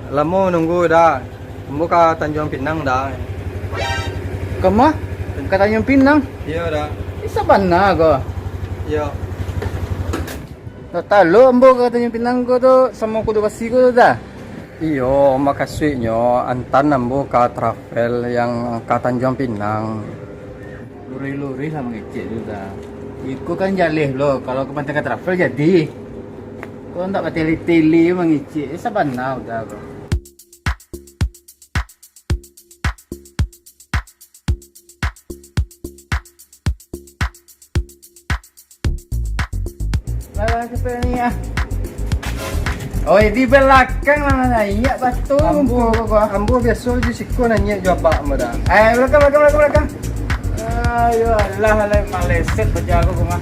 Lama nunggu dah. Ambo ka Tanjung Pinang dah. Kamu? Kata Tanjung Pinang? Iya dah. Isa mana ko? Iya. Talo ambo ka Tanjung Pinang ko to sama kudu kasih ko dah. Iyo, makasihnya antan ambo ka travel yang ka Tanjung Pinang. Luri-luri lah mengecek tu dah. Iku kan jalih lo kalau ke pantai travel jadi. Kau tak ke teli-teli mengecek. Isa mana udah ko. Lah ke ni ah. Oh, di belakang mana iya batu Ambo, kok. ambo biasa je siko nanya jawab mo dah. Belakang. Ayo, alah maleset baca aku mah.